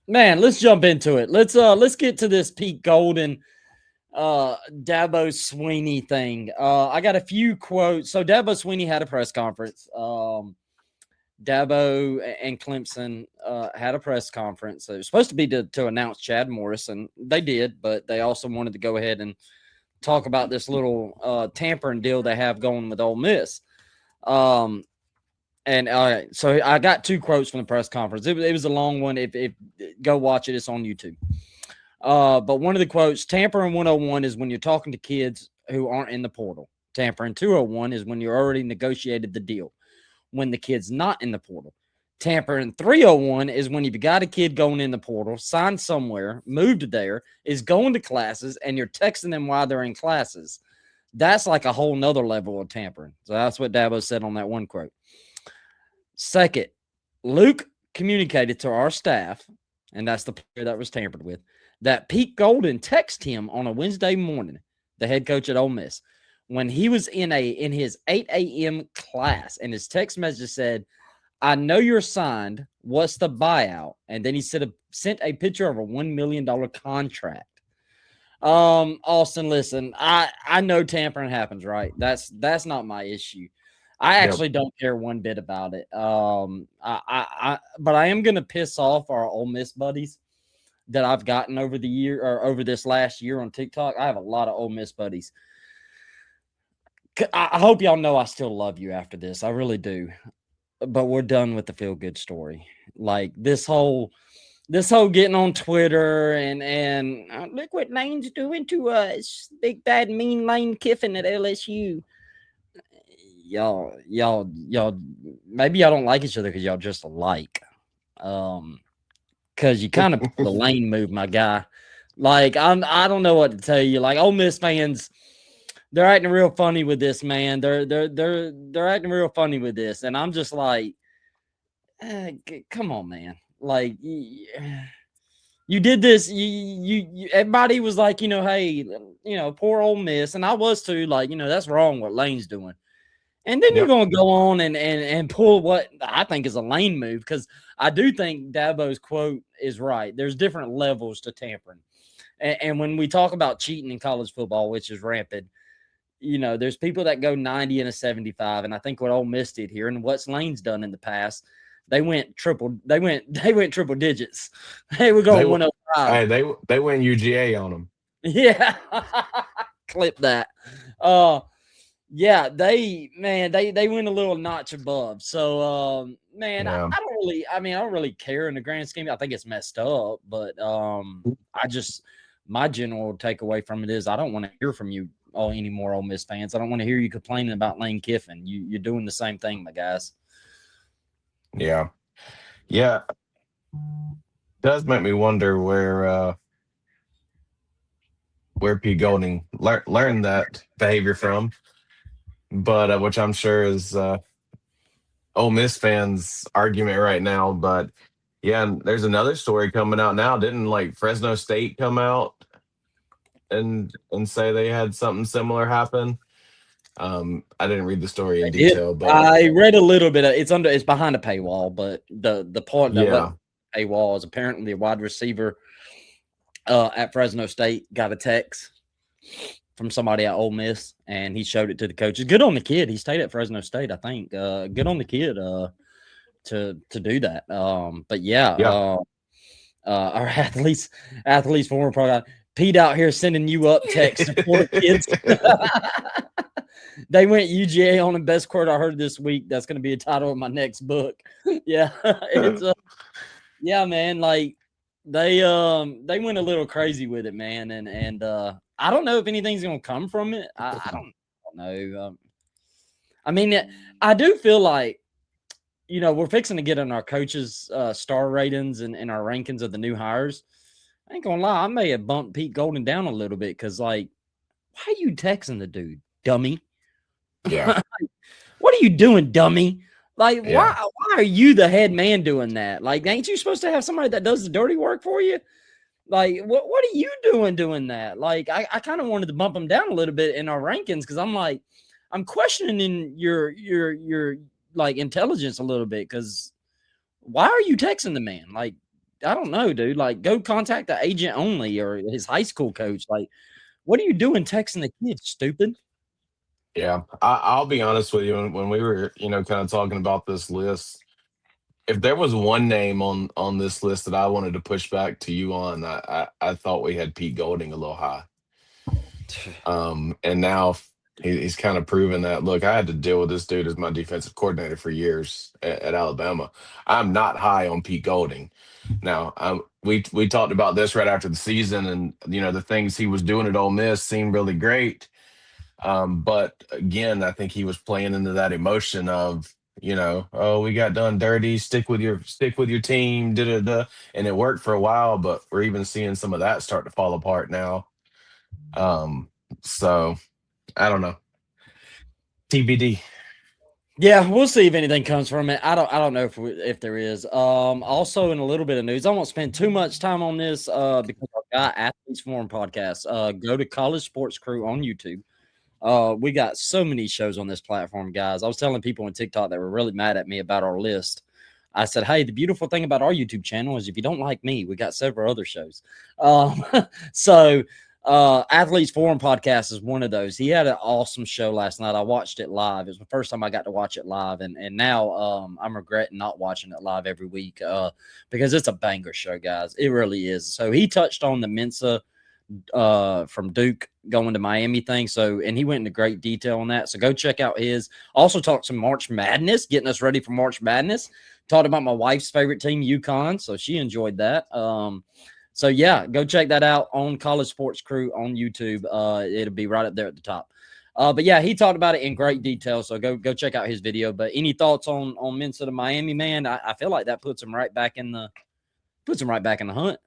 Man, let's jump into it. Let's get to this Pete Golden Dabo Sweeney thing. I got a few quotes. So Dabo Sweeney had a press conference. Dabo and Clemson had a press conference. It was supposed to be to announce Chad Morris, and they did, but they also wanted to go ahead and talk about this little tampering deal they have going with Ole Miss. And so I got two quotes from the press conference. It was a long one. If go watch it, it's on YouTube. But one of the quotes, tampering 101 is when you're talking to kids who aren't in the portal. Tampering 201 is when you already negotiated the deal, when the kid's not in the portal. Tampering 301 is when you've got a kid going in the portal, signed somewhere, moved there, is going to classes, and you're texting them while they're in classes. That's like a whole nother level of tampering. So that's what Dabo said on that one quote. Second, Luke communicated to our staff, and that's the player that was tampered with, that Pete Golden texted him on a Wednesday morning, the head coach at Ole Miss, when he was in his 8 a.m. class, and his text message said, "I know you're signed. What's the buyout?" And then he sent a picture of a $1 million contract. Austin, listen, I know tampering happens, right? That's not my issue. I Yep. actually don't care one bit about it. But I am gonna piss off our Ole Miss buddies that I've gotten over the year or over this last year on TikTok. I have a lot of Ole Miss buddies. I hope y'all know I still love you after this. I really do. But we're done with the feel good story. Like this whole getting on Twitter and look what Lane's doing to us. Big bad mean Lane Kiffin at LSU. Y'all maybe y'all don't like each other because y'all just alike. Because you kind of the Lane move, my guy. Like I don't know what to tell you. Like Ole Miss fans, they're acting real funny with this, man. They're acting real funny with this, and I'm just like, come on, man. Like you did this. You everybody was like, hey, poor Ole Miss, and I was too. Like, that's wrong what Lane's doing. And then you're Yep. going to go on and pull what I think is a Lane move, because I do think Dabo's quote is right. There's different levels to tampering. And when we talk about cheating in college football, which is rampant, there's people that go 90 and a 75. And I think what Ole Miss did here and what Lane's done in the past, they went triple digits. They were They going 105. hey, they went UGA on them. Yeah. Clip that. Yeah, they went a little notch above. So man, Yeah. I don't really care in the grand scheme. I think it's messed up, but my general takeaway from it is I don't want to hear from you all anymore, Ole Miss fans. I don't want to hear you complaining about Lane Kiffin. You're doing the same thing, my guys. Yeah. Yeah. Does make me wonder where Pete Golding learned that behavior from, but which I'm sure is Ole Miss fans' argument right now. But yeah, and there's another story coming out now. Didn't like Fresno State come out and say they had something similar happen? I didn't read the story in They did. detail, but I read a little bit. It's behind a paywall, but the part that yeah, wasn't paywall is apparently a wide receiver at Fresno State got a text from somebody at Ole Miss, and he showed it to the coaches. Good on the kid. He stayed at Fresno State, I think. Good on the kid to do that. But yeah, yeah. our athletes former product. Pete out here sending you up text to poor kids. They went UGA on the best quote I heard this week. That's going to be a title of my next book. Yeah, it's yeah, man. Like they went a little crazy with it, man, and I don't know if anything's gonna come from it. I don't know. I mean, I do feel like we're fixing to get on our coaches' star ratings and our rankings of the new hires. I ain't gonna lie, I may have bumped Pete Golden down a little bit because, like, why are you texting the dude, dummy? Yeah, What are you doing, dummy? Like, yeah. why are you the head man doing that? Like, ain't you supposed to have somebody that does the dirty work for you? Like, what are you doing that? Like, I kind of wanted to bump him down a little bit in our rankings because I'm like, I'm questioning your like intelligence a little bit because why are you texting the man? Like, I don't know, dude. Like, go contact the agent only or his high school coach. Like, what are you doing texting the kids, stupid? Yeah, I'll be honest with you. When we were, kind of talking about this list, if there was one name on this list that I wanted to push back to you on, I thought we had Pete Golding a little high. And now he's kind of proven that. Look, I had to deal with this dude as my defensive coordinator for years at Alabama. I'm not high on Pete Golding. Now, we talked about this right after the season, and the things he was doing at Ole Miss seemed really great. But again, I think he was playing into that emotion of, oh, we got done dirty. Stick with your team. Da da da. And it worked for a while, but we're even seeing some of that start to fall apart now. So I don't know. TBD. Yeah, we'll see if anything comes from it. I don't know if there is. Also in a little bit of news, I won't spend too much time on this because our guy Athletes Forum podcast. Go to College Sports Crew on YouTube. We got so many shows on this platform, guys. I was telling people on TikTok that were really mad at me about our list. I said, hey, the beautiful thing about our YouTube channel is if you don't like me, we got several other shows. So Athletes Forum podcast is one of those. He had an awesome show last night. I watched it live. It was the first time I got to watch it live, and now I'm regretting not watching it live every week because it's a banger show, guys. It really is. So he touched on the Mensa from Duke going to Miami thing. So, and he went into great detail on that. So go check out his. Also talked some March Madness, getting us ready for March Madness. Talked about my wife's favorite team, UConn. So she enjoyed that. So yeah, go check that out on College Sports Crew on YouTube. It'll be right up there at the top. But yeah, he talked about it in great detail. So go check out his video. But any thoughts on Mensa to Miami, man? I feel like that puts him right back in the hunt.